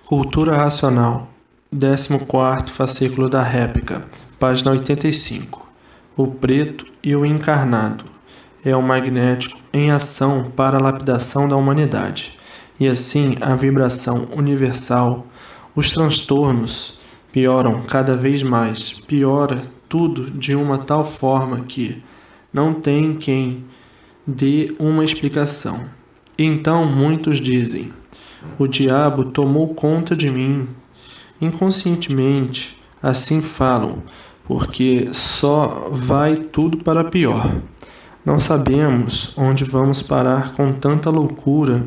Cultura Racional, 14º fascículo da réplica, página 85. O preto e o encarnado é o magnético em ação para a lapidação da humanidade, e assim a vibração universal, os transtornos pioram cada vez mais, piora tudo de uma tal forma que não tem quem dê uma explicação. Então muitos dizem: o diabo tomou conta de mim. Inconscientemente, assim falam, porque só vai tudo para pior. Não sabemos onde vamos parar com tanta loucura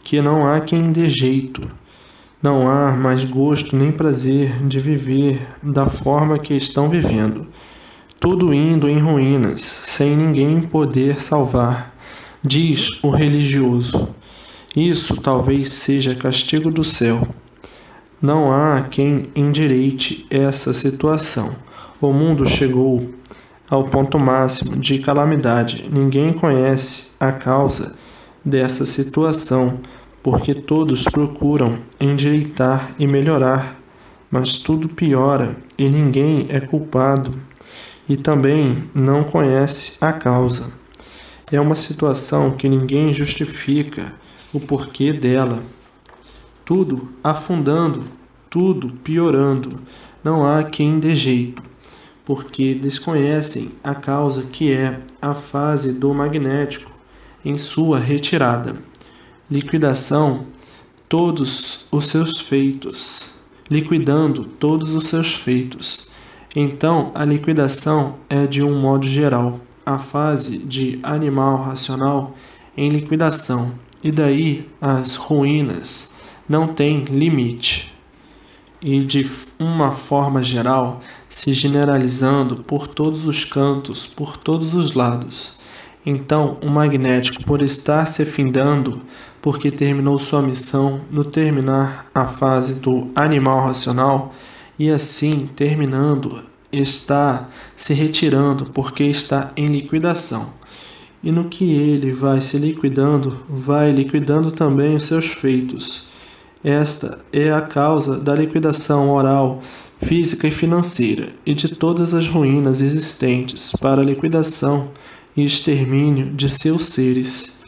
que não há quem dê jeito. Não há mais gosto nem prazer de viver da forma que estão vivendo. Tudo indo em ruínas, sem ninguém poder salvar, diz o religioso. Isso talvez seja castigo do céu. Não há quem endireite essa situação. O mundo chegou ao ponto máximo de calamidade. Ninguém conhece a causa dessa situação, porque todos procuram endireitar e melhorar, mas tudo piora e ninguém é culpado e também não conhece a causa. É uma situação que ninguém justifica o porquê dela. Tudo afundando, tudo piorando. Não há quem dê jeito, porque desconhecem a causa que é a fase do magnético em sua retirada. Liquidação todos os seus feitos. Liquidando todos os seus feitos. Então, a liquidação é de um modo geral a fase de animal racional em liquidação, e daí as ruínas não têm limite, e de uma forma geral se generalizando por todos os cantos, por todos os lados. Então, o magnético, por estar se findando, porque terminou sua missão no terminar a fase do animal racional, e assim terminando, está se retirando porque está em liquidação. E no que ele vai se liquidando, vai liquidando também os seus feitos. Esta é a causa da liquidação moral, física e financeira, e de todas as ruínas existentes para a liquidação e extermínio de seus seres.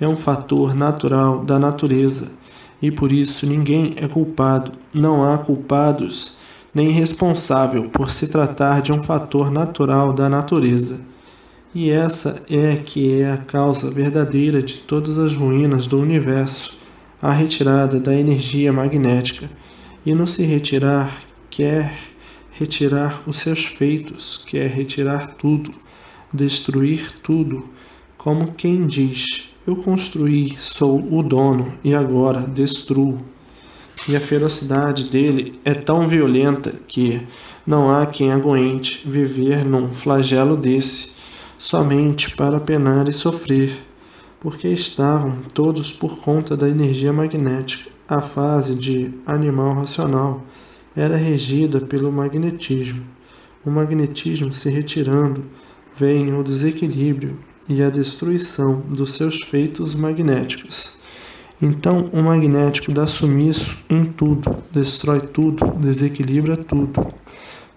É um fator natural da natureza, e por isso ninguém é culpado, não há culpados, nem responsável por se tratar de um fator natural da natureza. E essa é que é a causa verdadeira de todas as ruínas do universo, a retirada da energia magnética. E no se retirar, quer retirar os seus feitos, quer retirar tudo, destruir tudo, como quem diz: eu construí, sou o dono e agora destruo. E a ferocidade dele é tão violenta que não há quem aguente viver num flagelo desse, somente para penar e sofrer, porque estavam todos por conta da energia magnética. A fase de animal racional era regida pelo magnetismo. O magnetismo se retirando, vem o desequilíbrio e a destruição dos seus feitos magnéticos. Então o magnético dá sumiço em tudo, destrói tudo, desequilibra tudo,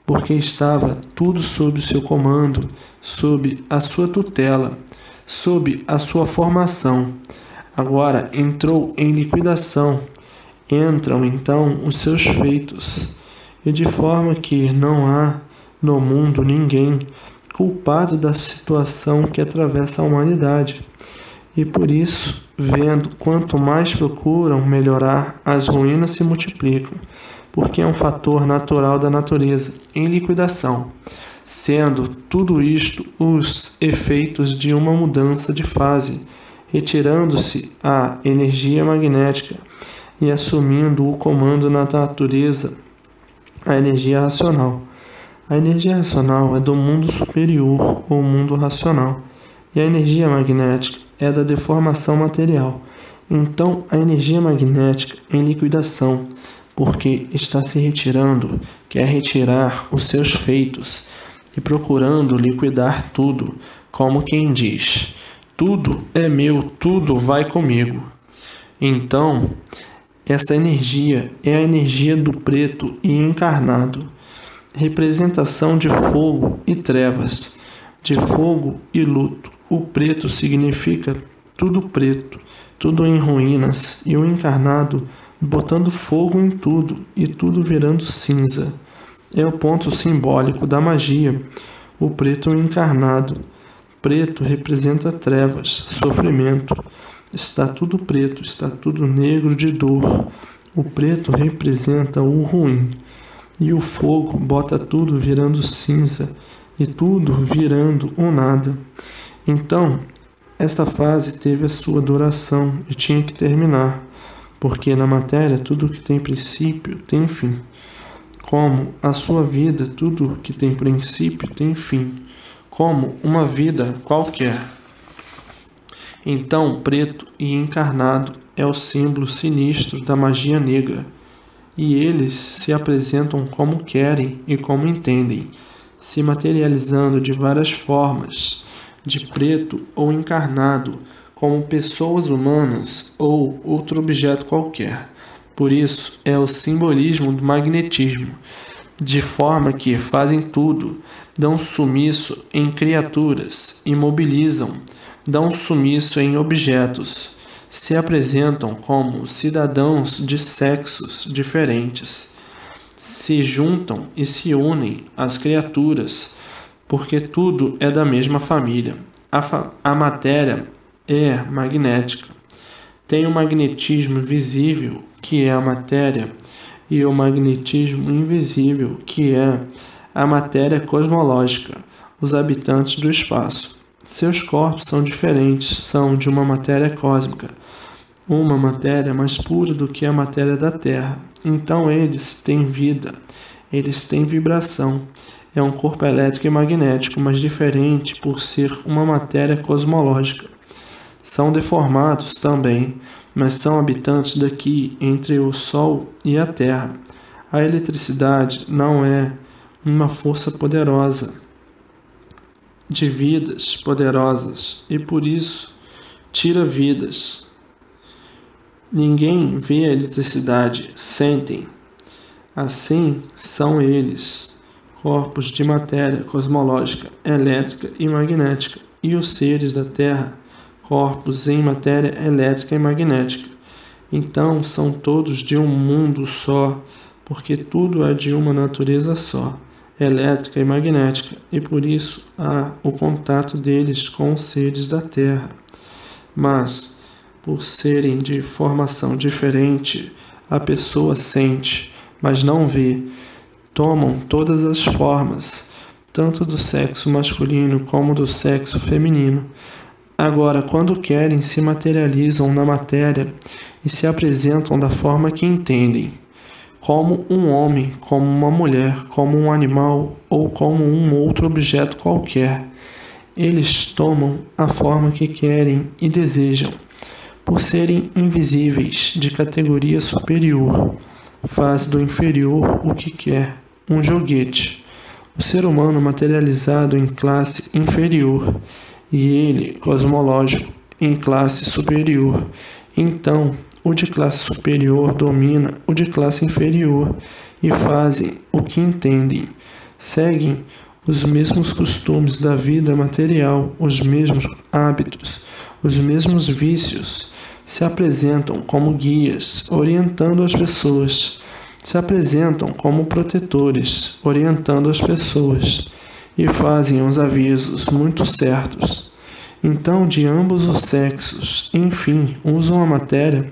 porque estava tudo sob o seu comando, sob a sua tutela, sob a sua formação. Agora entrou em liquidação, entram então os seus feitos, e de forma que não há no mundo ninguém culpado da situação que atravessa a humanidade. E por isso, vendo quanto mais procuram melhorar, as ruínas se multiplicam, porque é um fator natural da natureza, em liquidação, sendo tudo isto os efeitos de uma mudança de fase, retirando-se a energia magnética e assumindo o comando na natureza, a energia racional. A energia racional é do mundo superior, ou mundo racional, e a energia magnética é da deformação material. Então, a energia magnética em liquidação, porque está se retirando, quer retirar os seus feitos e procurando liquidar tudo, como quem diz: tudo é meu, tudo vai comigo. Então, Essa energia é a energia do preto e encarnado, representação de fogo e trevas, de fogo e luto. O preto significa tudo preto, tudo em ruínas, e o encarnado botando fogo em tudo e tudo virando cinza. É o ponto simbólico da magia, o preto encarnado. Preto representa trevas, sofrimento. Está tudo preto, está tudo negro de dor. O preto representa o ruim. E o fogo bota tudo virando cinza e tudo virando o nada. Então, esta fase teve a sua duração e tinha que terminar, porque na matéria tudo que tem princípio tem fim. Como a sua vida, tudo que tem princípio tem fim, como uma vida qualquer. Então, preto e encarnado é o símbolo sinistro da magia negra, e eles se apresentam como querem e como entendem, se materializando de várias formas, de preto ou encarnado, como pessoas humanas ou outro objeto qualquer. Por isso, é o simbolismo do magnetismo, de forma que fazem tudo, dão sumiço em criaturas, imobilizam, dão sumiço em objetos, se apresentam como cidadãos de sexos diferentes, se juntam e se unem às criaturas, porque tudo é da mesma família. A matéria é magnética. Tem o magnetismo visível, que é a matéria, e o magnetismo invisível, que é a matéria cosmológica, os habitantes do espaço. Seus corpos são diferentes, são de uma matéria cósmica, uma matéria mais pura do que a matéria da Terra. Então eles têm vida, eles têm vibração. É um corpo elétrico e magnético, mas diferente por ser uma matéria cosmológica. São deformados também, mas são habitantes daqui, entre o Sol e a Terra. A eletricidade não é uma força poderosa, de vidas poderosas, e por isso tira vidas. Ninguém vê a eletricidade, sentem. Assim são eles, corpos de matéria cosmológica, elétrica e magnética, e os seres da Terra, corpos em matéria elétrica e magnética. Então são todos de um mundo só, porque tudo é de uma natureza só, elétrica e magnética, e por isso há o contato deles com os seres da Terra. Mas, por serem de formação diferente, a pessoa sente, mas não vê. Tomam todas as formas, tanto do sexo masculino como do sexo feminino. Agora, quando querem, se materializam na matéria e se apresentam da forma que entendem, como um homem, como uma mulher, como um animal ou como um outro objeto qualquer. Eles tomam a forma que querem e desejam, por serem invisíveis, de categoria superior. Faz do inferior o que quer, um joguete. O ser humano materializado em classe inferior, e ele, cosmológico, em classe superior. Então, o de classe superior domina o de classe inferior e fazem o que entendem. Seguem os mesmos costumes da vida material, os mesmos hábitos, os mesmos vícios. Se apresentam como guias, orientando as pessoas. Se apresentam como protetores, orientando as pessoas. E fazem os avisos muito certos. Então, de ambos os sexos, enfim, usam a matéria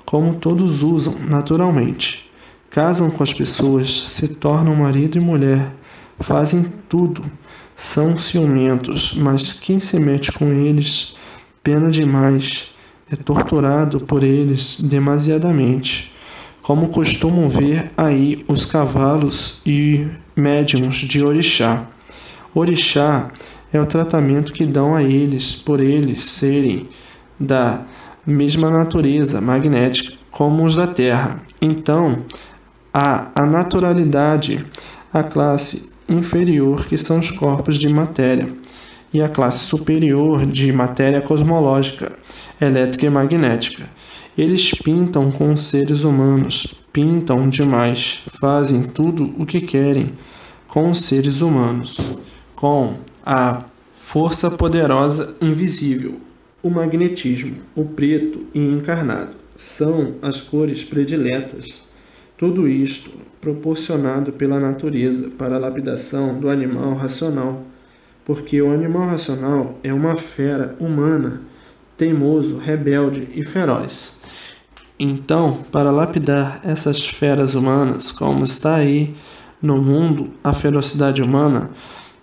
como todos usam naturalmente. Casam com as pessoas, se tornam marido e mulher, fazem tudo. São ciumentos, mas quem se mete com eles, pena demais, é torturado por eles demasiadamente. Como costumam ver aí os cavalos e médiuns de orixá. Orixá é o tratamento que dão a eles, por eles serem da mesma natureza magnética como os da Terra. Então, há a naturalidade, a classe inferior, que são os corpos de matéria, e a classe superior de matéria cosmológica, elétrica e magnética. Eles pintam com os seres humanos, pintam demais, fazem tudo o que querem com os seres humanos, com a força poderosa invisível, o magnetismo, o preto e encarnado, são as cores prediletas. Tudo isto proporcionado pela natureza para a lapidação do animal racional, porque o animal racional é uma fera humana, teimoso, rebelde e feroz. Então, para lapidar essas feras humanas, como está aí no mundo a ferocidade humana,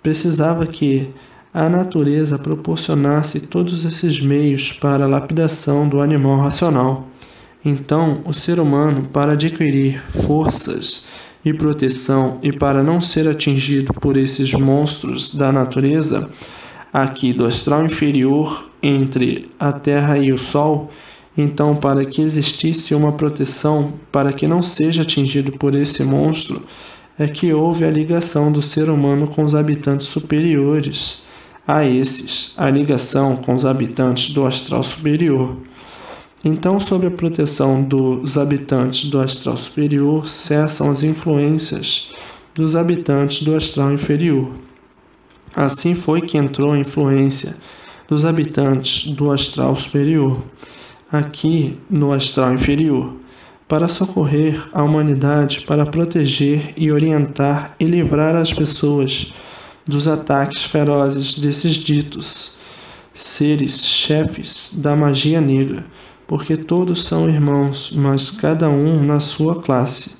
precisava que a natureza proporcionasse todos esses meios para a lapidação do animal racional. Então, o ser humano, para adquirir forças e proteção e para não ser atingido por esses monstros da natureza, aqui do astral inferior, entre a Terra e o Sol, então, para que existisse uma proteção, para que não seja atingido por esse monstro, é que houve a ligação do ser humano com os habitantes superiores a esses, a ligação com os habitantes do astral superior. Então, sob a proteção dos habitantes do astral superior, cessam as influências dos habitantes do astral inferior. Assim foi que entrou a influência dos habitantes do astral superior, aqui no astral inferior, para socorrer a humanidade, para proteger e orientar e livrar as pessoas dos ataques ferozes desses ditos seres chefes da magia negra, porque todos são irmãos, mas cada um na sua classe.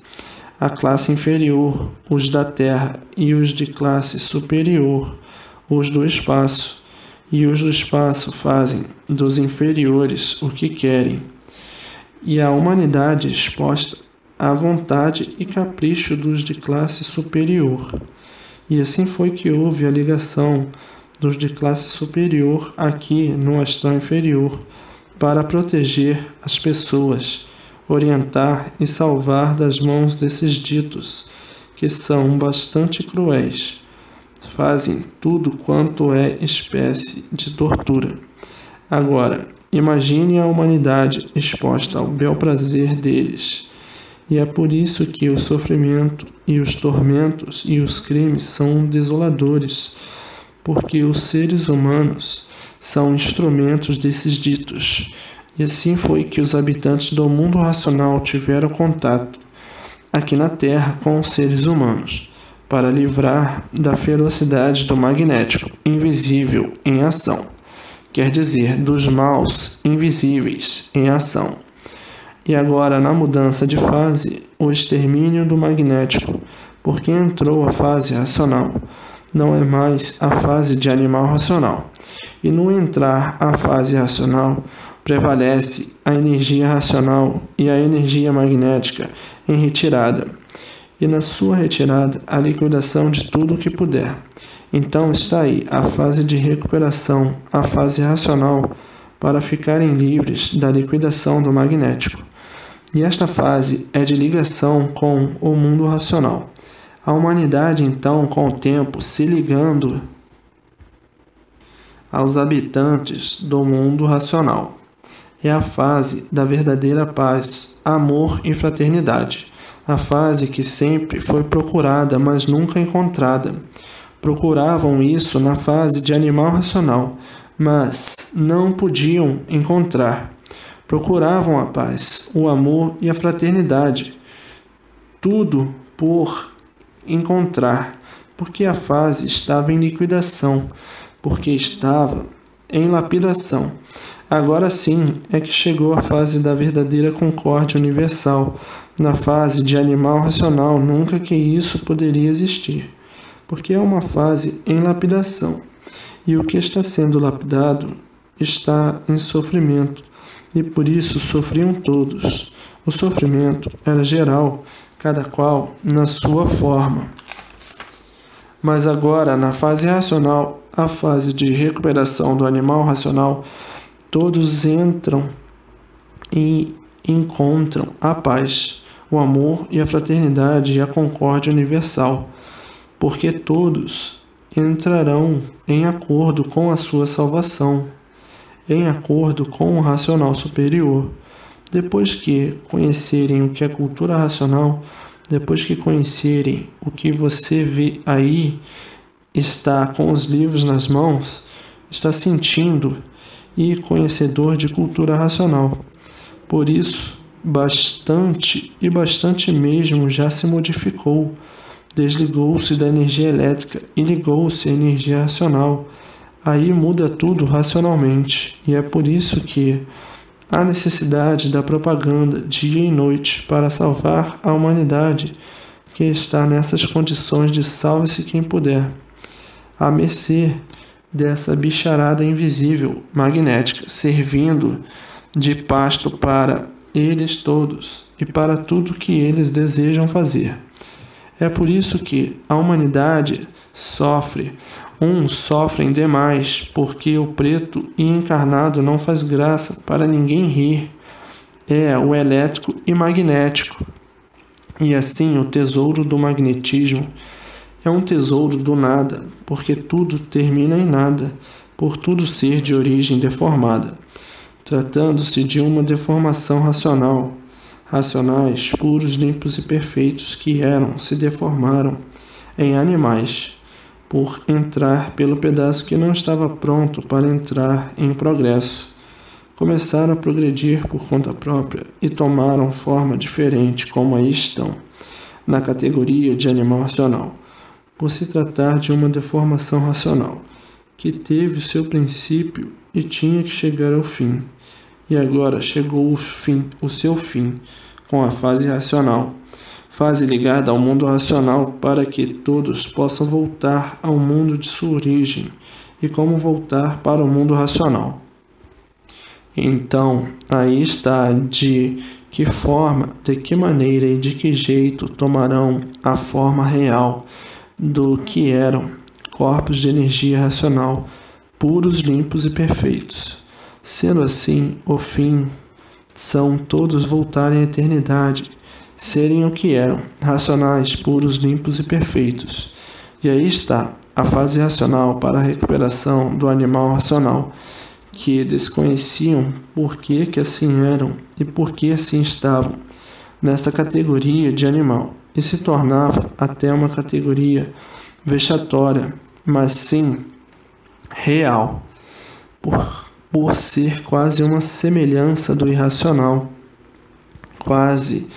A classe inferior, os da terra, e os de classe superior, os do espaço, e os do espaço fazem dos inferiores o que querem. E a humanidade exposta à vontade e capricho dos de classe superior. E assim foi que houve a ligação dos de classe superior aqui no astral inferior, para proteger as pessoas, orientar e salvar das mãos desses ditos, que são bastante cruéis. Fazem tudo quanto é espécie de tortura. Agora, imagine a humanidade exposta ao bel prazer deles. E é por isso que o sofrimento e os tormentos e os crimes são desoladores, porque os seres humanos são instrumentos desses ditos. E assim foi que os habitantes do mundo racional tiveram contato aqui na Terra com os seres humanos, para livrar da ferocidade do magnético invisível em ação, quer dizer, dos maus invisíveis em ação. E agora, na mudança de fase, o extermínio do magnético, porque entrou a fase racional, não é mais a fase de animal racional. E no entrar a fase racional, prevalece a energia racional e a energia magnética em retirada. E na sua retirada, a liquidação de tudo o que puder. Então está aí a fase de recuperação, a fase racional, para ficarem livres da liquidação do magnético. E esta fase é de ligação com o mundo racional. A humanidade, então, com o tempo, se ligando aos habitantes do mundo racional. É a fase da verdadeira paz, amor e fraternidade. A fase que sempre foi procurada, mas nunca encontrada. Procuravam isso na fase de animal racional, mas não podiam encontrar. Procuravam a paz, o amor e a fraternidade. Tudo por encontrar, porque a fase estava em liquidação, porque estava em lapidação. Agora sim é que chegou a fase da verdadeira concórdia universal. Na fase de animal racional, nunca que isso poderia existir, porque é uma fase em lapidação. E o que está sendo lapidado está em sofrimento, e por isso sofriam todos. O sofrimento era geral, cada qual na sua forma. Mas agora, na fase racional, a fase de recuperação do animal racional, todos entram e encontram a paz, o amor e a fraternidade e a concórdia universal, porque todos entrarão em acordo com a sua salvação, em acordo com o racional superior. Depois que conhecerem o que é cultura racional, depois que conhecerem o que você vê aí, está com os livros nas mãos, está sentindo e conhecedor de cultura racional. Por isso, bastante mesmo já se modificou. Desligou-se da energia elétrica e ligou-se à energia racional. Aí muda tudo racionalmente, e é por isso que há necessidade da propaganda dia e noite para salvar a humanidade que está nessas condições de salve-se quem puder, à mercê dessa bicharada invisível, magnética, servindo de pasto para eles todos e para tudo que eles desejam fazer. É por isso que a humanidade sofre. Uns sofrem demais, porque o preto e encarnado não faz graça para ninguém rir. É o elétrico e magnético. E assim o tesouro do magnetismo é um tesouro do nada, porque tudo termina em nada, por tudo ser de origem deformada. Tratando-se de uma deformação racional, racionais, puros, limpos e perfeitos que eram, se deformaram em animais, por entrar pelo pedaço que não estava pronto para entrar em progresso. Começaram a progredir por conta própria e tomaram forma diferente, como aí estão, na categoria de animal racional, por se tratar de uma deformação racional, que teve o seu princípio e tinha que chegar ao fim. E agora chegou o seu fim, com a fase racional, fase ligada ao mundo racional para que todos possam voltar ao mundo de sua origem e como voltar para o mundo racional. Então, aí está de que forma, de que maneira e de que jeito tomarão a forma real do que eram corpos de energia racional, puros, limpos e perfeitos. Sendo assim, o fim são todos voltarem à eternidade, serem o que eram, racionais, puros, limpos e perfeitos. E aí está a fase racional para a recuperação do animal racional, que desconheciam por que assim eram e por que assim estavam nesta categoria de animal, e se tornava até uma categoria vexatória, mas sim real, por ser quase uma semelhança do irracional, quase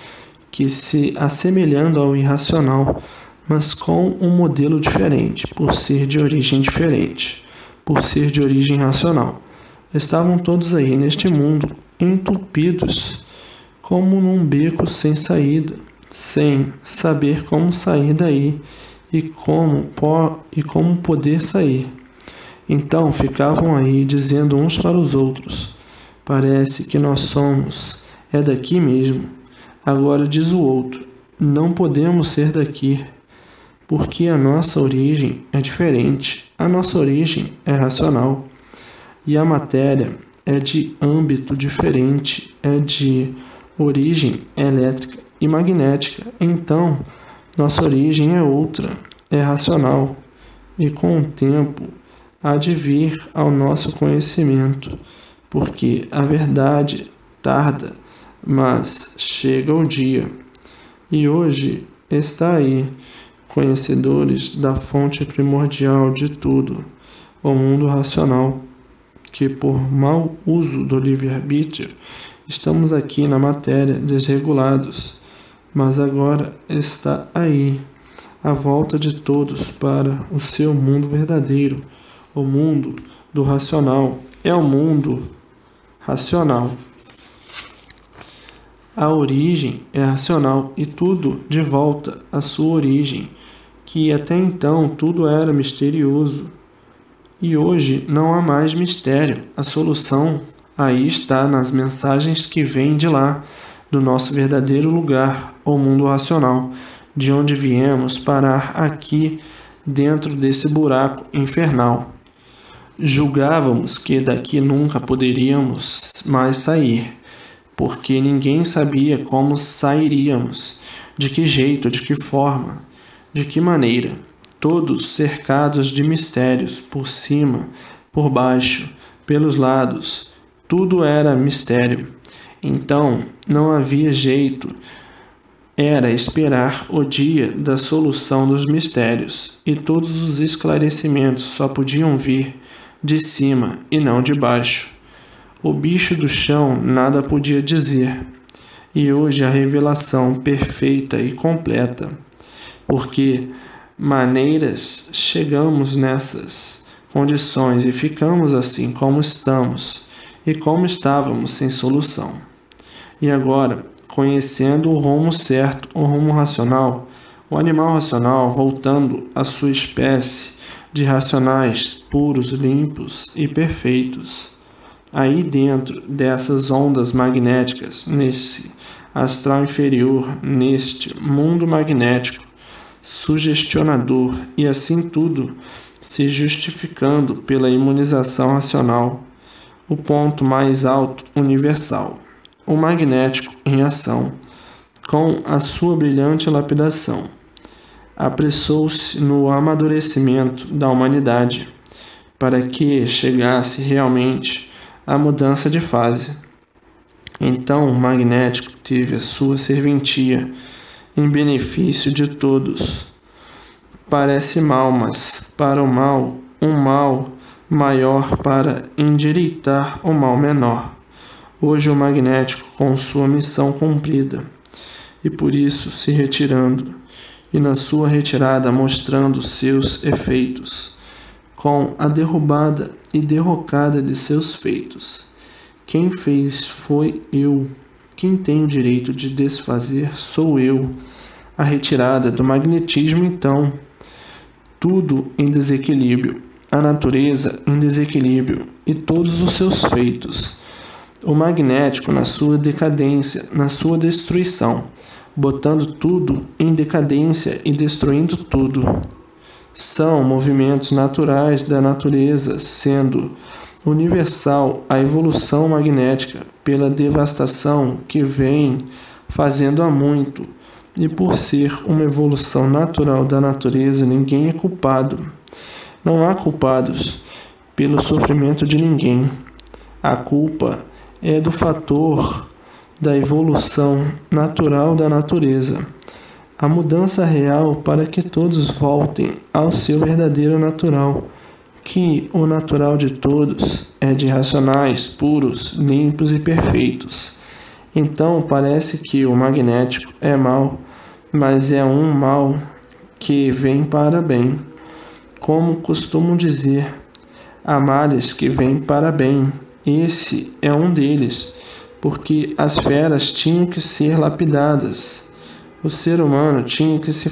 que se assemelhando ao irracional, mas com um modelo diferente, por ser de origem diferente, por ser de origem racional. Estavam todos aí neste mundo, entupidos, como num beco sem saída, sem saber como sair daí e como poder sair. Então ficavam aí dizendo uns para os outros: parece que nós somos, é daqui mesmo. Agora diz o outro: não podemos ser daqui, porque a nossa origem é diferente, a nossa origem é racional. E a matéria é de âmbito diferente, é de origem elétrica e magnética. Então, nossa origem é outra, é racional. E com o tempo há de vir ao nosso conhecimento, porque a verdade tarda, mas chega o dia. E hoje está aí, conhecedores da fonte primordial de tudo, o mundo racional, que por mau uso do livre-arbítrio estamos aqui na matéria desregulados, mas agora está aí, a volta de todos para o seu mundo verdadeiro, o mundo do racional, é o mundo racional. A origem é racional e tudo de volta à sua origem, que até então tudo era misterioso. E hoje não há mais mistério, a solução aí está nas mensagens que vêm de lá, do nosso verdadeiro lugar, o mundo racional, de onde viemos parar aqui dentro desse buraco infernal. Julgávamos que daqui nunca poderíamos mais sair, porque ninguém sabia como sairíamos, de que jeito, de que forma, de que maneira. Todos cercados de mistérios, por cima, por baixo, pelos lados, tudo era mistério. Então, não havia jeito, era esperar o dia da solução dos mistérios, e todos os esclarecimentos só podiam vir de cima e não de baixo. O bicho do chão nada podia dizer. E hoje a revelação perfeita e completa, porque maneiras chegamos nessas condições e ficamos assim como estamos e como estávamos sem solução. E agora, conhecendo o rumo certo, o rumo racional, o animal racional voltando à sua espécie de racionais puros, limpos e perfeitos. Aí dentro dessas ondas magnéticas, nesse astral inferior, neste mundo magnético, sugestionador e assim tudo se justificando pela imunização racional, o ponto mais alto universal, o magnético em ação, com a sua brilhante lapidação, apressou-se no amadurecimento da humanidade para que chegasse realmente à mudança de fase. Então o magnético teve a sua serventia em benefício de todos. Parece mal, mas para o mal, um mal maior para endireitar o mal menor. Hoje o magnético com sua missão cumprida, e por isso se retirando, e na sua retirada mostrando seus efeitos, com a derrubada e derrocada de seus feitos. Quem fez foi eu. Quem tem o direito de desfazer sou eu. A retirada do magnetismo, então. Tudo em desequilíbrio. A natureza em desequilíbrio e todos os seus feitos. O magnético na sua decadência, na sua destruição, botando tudo em decadência e destruindo tudo. São movimentos naturais da natureza, sendo universal a evolução magnética pela devastação que vem fazendo há muito, e por ser uma evolução natural da natureza, ninguém é culpado. Não há culpados pelo sofrimento de ninguém. A culpa é do fator da evolução natural da natureza. A mudança real para que todos voltem ao seu verdadeiro natural, que o natural de todos é de racionais, puros, limpos e perfeitos. Então parece que o magnético é mal, mas é um mal que vem para bem. Como costumam dizer, há males que vêm para bem. Esse é um deles, porque as feras tinham que ser lapidadas. O ser humano tinha que ser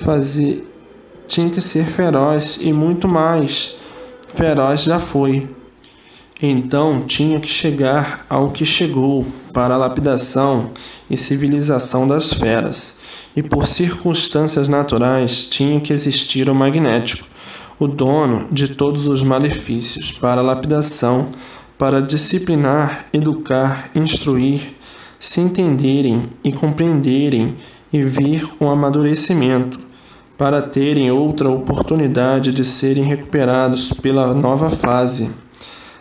feroz, e muito mais feroz já foi. Então tinha que chegar ao que chegou para a lapidação e civilização das feras, e por circunstâncias naturais tinha que existir o magnético, o dono de todos os malefícios, para a lapidação, para disciplinar, educar, instruir, se entenderem e compreenderem e vir um amadurecimento, para terem outra oportunidade de serem recuperados pela nova fase,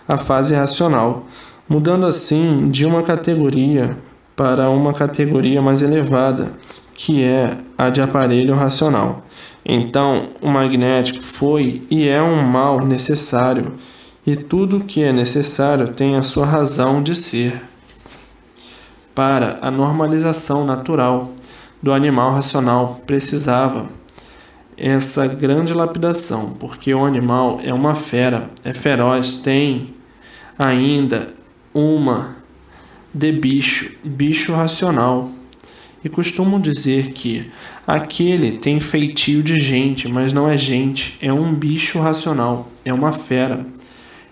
a fase racional, mudando assim de uma categoria para uma categoria mais elevada, que é a de aparelho racional. Então, o magnético foi e é um mal necessário, e tudo que é necessário tem a sua razão de ser. Para a normalização natural do animal racional precisava essa grande lapidação, porque o animal é uma fera, é feroz, tem ainda uma de bicho racional. E costumam dizer que aquele tem feitio de gente, mas não é gente, é um bicho racional, é uma fera.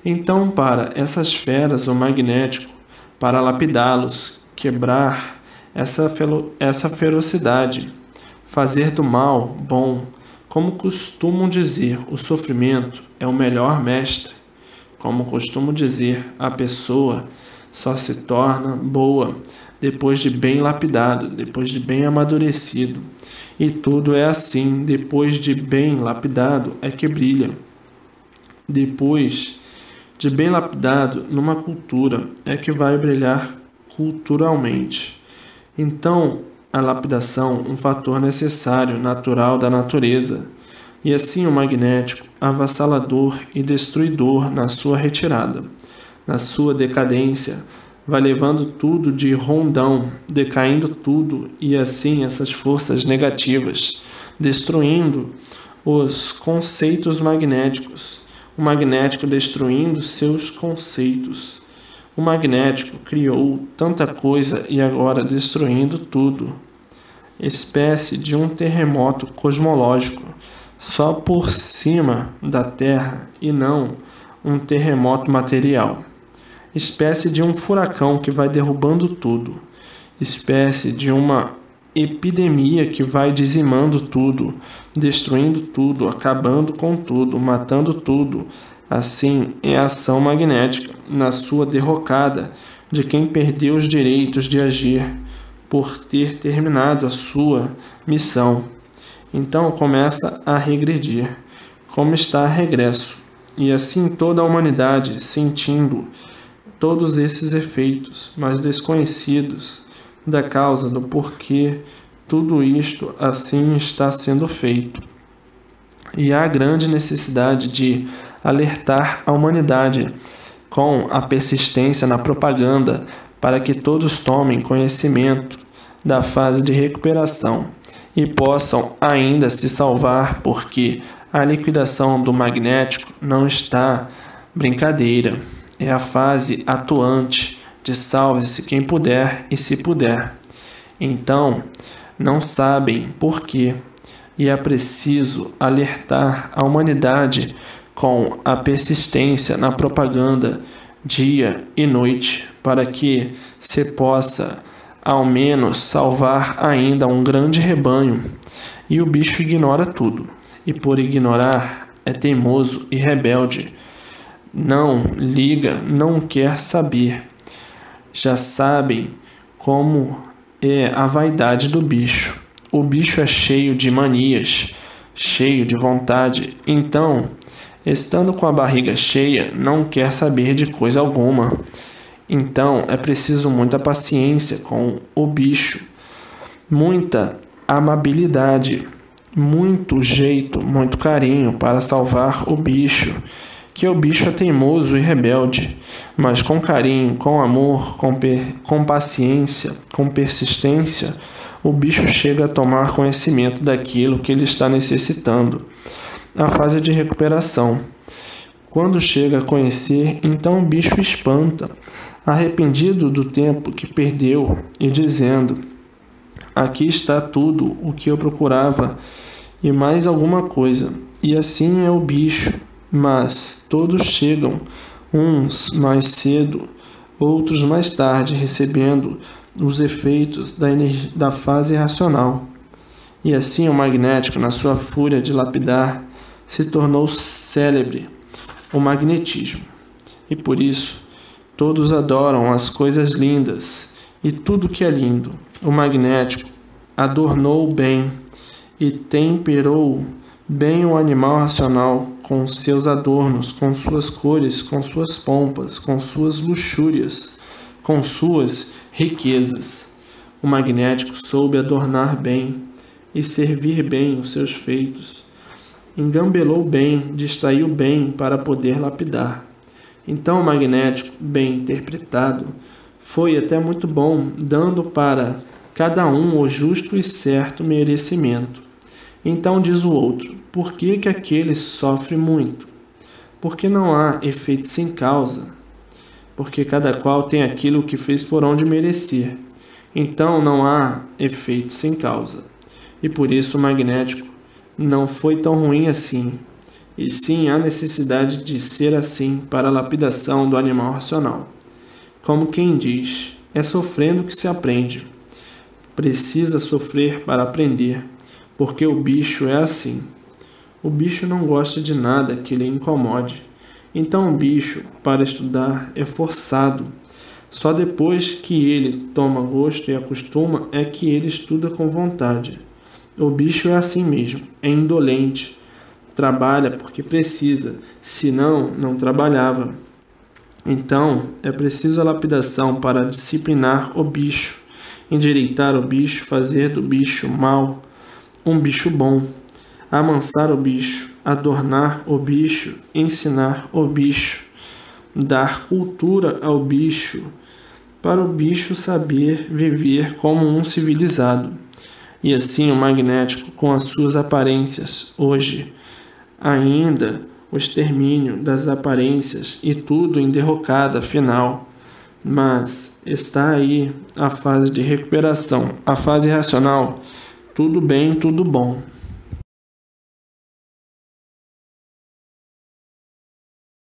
Então, para essas feras, o magnético, para lapidá-los, quebrar essa ferocidade, fazer do mal bom, como costumam dizer, o sofrimento é o melhor mestre. Como costumo dizer, a pessoa só se torna boa depois de bem lapidado, depois de bem amadurecido. E tudo é assim, depois de bem lapidado é que brilha. Depois de bem lapidado numa cultura é que vai brilhar culturalmente. Então, a lapidação, um fator necessário, natural da natureza, e assim o magnético, avassalador e destruidor na sua retirada, na sua decadência, vai levando tudo de rondão, decaindo tudo, e assim essas forças negativas, destruindo os conceitos magnéticos, o magnético destruindo seus conceitos. O magnético criou tanta coisa e agora destruindo tudo. Espécie de um terremoto cosmológico, só por cima da Terra e não um terremoto material. Espécie de um furacão que vai derrubando tudo. Espécie de uma epidemia que vai dizimando tudo, destruindo tudo, acabando com tudo, matando tudo. Assim é a ação magnética na sua derrocada de quem perdeu os direitos de agir por ter terminado a sua missão. Então começa a regredir, como está a regresso, e assim toda a humanidade sentindo todos esses efeitos, mas desconhecidos da causa do porquê tudo isto assim está sendo feito. E há grande necessidade de alertar a humanidade com a persistência na propaganda para que todos tomem conhecimento da fase de recuperação e possam ainda se salvar, porque a liquidação do magnético não está brincadeira. É a fase atuante de salve-se quem puder e se puder. Então, não sabem por quê, e é preciso alertar a humanidade com a persistência na propaganda dia e noite, para que se possa ao menos salvar ainda um grande rebanho. E o bicho ignora tudo, e por ignorar é teimoso e rebelde. Não liga, não quer saber. Já sabem como é a vaidade do bicho. O bicho é cheio de manias, cheio de vontade. Então, estando com a barriga cheia, não quer saber de coisa alguma. Então, é preciso muita paciência com o bicho, muita amabilidade, muito jeito, muito carinho para salvar o bicho, que o bicho é teimoso e rebelde, mas com carinho, com amor, com paciência, com persistência, o bicho chega a tomar conhecimento daquilo que ele está necessitando. A fase de recuperação. Quando chega a conhecer, então o bicho espanta, arrependido do tempo que perdeu e dizendo: aqui está tudo o que eu procurava e mais alguma coisa. E assim é o bicho, mas todos chegam, uns mais cedo, outros mais tarde, recebendo os efeitos da fase racional. E assim o magnético, na sua fúria de lapidar, se tornou célebre, o magnetismo. E por isso todos adoram as coisas lindas e tudo que é lindo. O magnético adornou bem e temperou bem o animal racional com seus adornos, com suas cores, com suas pompas, com suas luxúrias, com suas riquezas. O magnético soube adornar bem e servir bem os seus feitos. Engambelou bem, distraiu bem para poder lapidar. Então o magnético, bem interpretado, foi até muito bom, dando para cada um o justo e certo merecimento. Então diz o outro: por que aquele sofre muito? Porque não há efeito sem causa. Porque cada qual tem aquilo que fez por onde merecer. Então não há efeito sem causa. E por isso o magnético não foi tão ruim assim. E sim há necessidade de ser assim para a lapidação do animal racional. Como quem diz, é sofrendo que se aprende. Precisa sofrer para aprender, porque o bicho é assim. O bicho não gosta de nada que lhe incomode. Então o bicho, para estudar, é forçado. Só depois que ele toma gosto e acostuma é que ele estuda com vontade. O bicho é assim mesmo, é indolente. Trabalha porque precisa, senão não trabalhava. Então, é preciso a lapidação para disciplinar o bicho, endireitar o bicho, fazer do bicho mau um bicho bom, amansar o bicho, adornar o bicho, ensinar o bicho, dar cultura ao bicho, para o bicho saber viver como um civilizado. E assim o magnético, com as suas aparências, hoje, ainda o extermínio das aparências e tudo em derrocada final. Mas está aí a fase de recuperação, a fase racional, tudo bem, tudo bom.